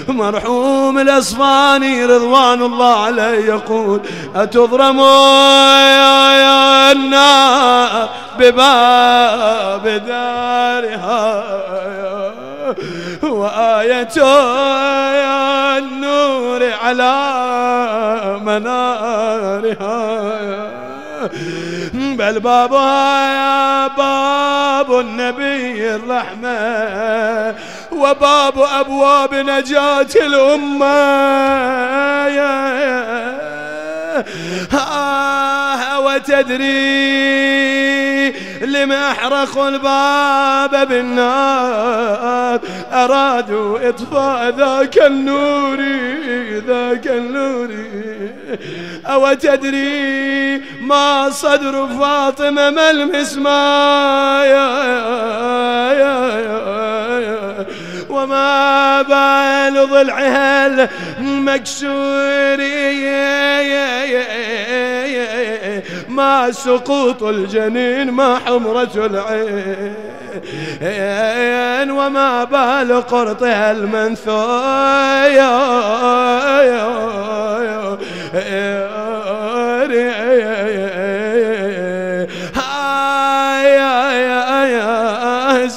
مرحوم الأصفهاني رضوان الله عليه يقول أتضرموا يا النار بباب دارها وآية النور على منارها بل بابها باب النبي الرحمة وباب أبواب نجاة الأمة وتدري لما أحرقوا الباب بالنار أرادوا إطفاء ذاك النور أو تدري ما صدر فاطمة ما المسمار وما بال ضلعها المكسور ما سقوط الجنين ما حمرة العين وما بال قرطها المنثور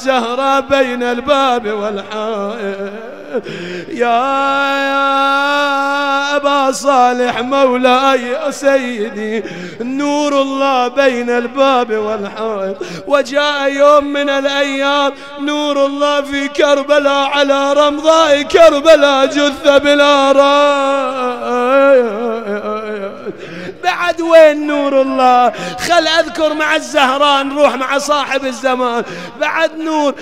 الزهرة بين الباب والحائط يا أبا صالح مولاي يا سيدي نور الله بين الباب والحائط وجاء يوم من الأيام نور الله في كربلاء على رمضاء كربلاء جثة بلا راية بعد وين نور الله خل أذكر مع الزهراء نروح مع صاحب الزمان بعد نور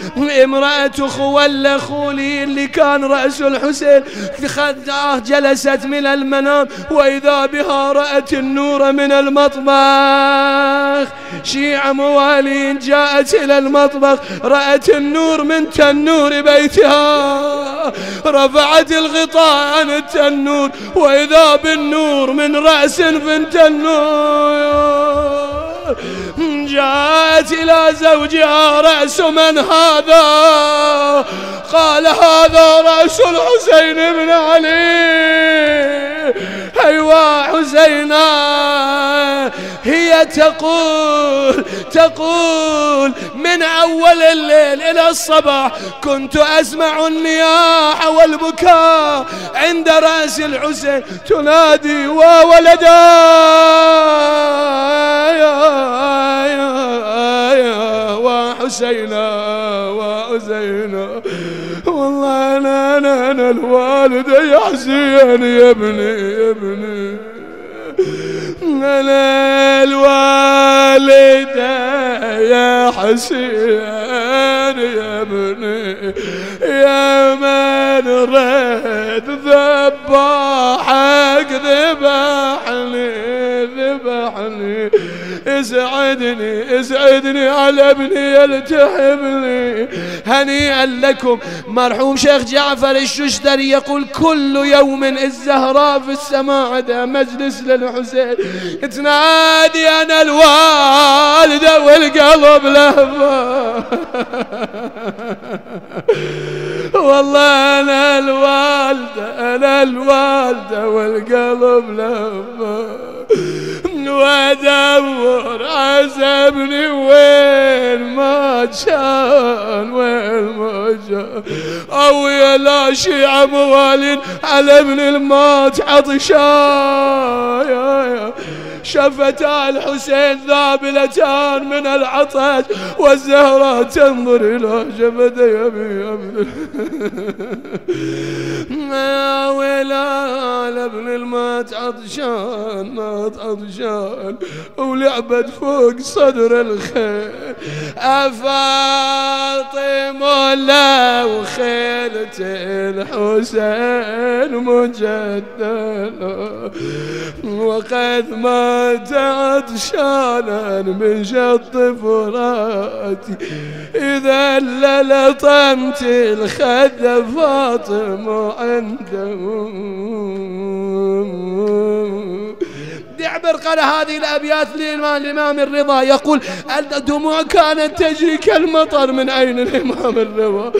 امرأة خوله خولي اللي كان رأس الحسين خداه جلست من المنام وإذا بها رأت النور من المطبخ شيعة موالين جاءت إلى المطبخ رأت النور من تنور بيتها رفعت الغطاء عن التنور وإذا بالنور من رأس في التنور جاءت إلى زوجها رأس من هذا قال هذا رأس الحسين بن علي أيوا حسينا هي تقول من أول الليل إلى الصباح كنت أسمع النياح والبكاء عند رأس الحسين تنادي وولدا وحسينا والله أنا الوالد يا حسين يا ابني أنا الوالد يا حسين يا ابني يا من رد ذبحك ذبحني اسعدني على ابني يلتحمني هنيئا لكم. مرحوم شيخ جعفر الششتري يقول كل يوم الزهراء في السماء عدا مجلس للحسين تنادي أنا الوالدة والقلب لهفة والله أنا الوالدة والقلب لهفة وادور عزبني وين ما كان او يا شيعة موالين على ابن المات عطشان شفتا الحسين ذابلتان من العطش والزهراء تنظر إلى جبده يا ابن يا ويلا ابن المات عطشان ولعبت فوق صدر الخيل أفاطمة لو خيلة الحسين مجدلة وقد مات عطشانا من شط فراتي إذا للطمت الخد فاطمة عنده يعبر قال هذه الأبيات للإمام الرضا يقول الدموع كانت تجري كالمطر من عين الإمام الرضا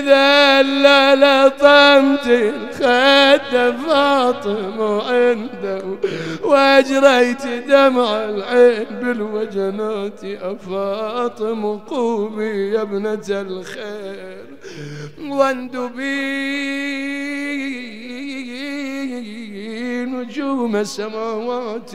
إذا لطمت الخد فاطمة عنده وأجريت دمع العين بالوجنات أفاطم قومي يا ابنة الخير واندبي نجوم السماوات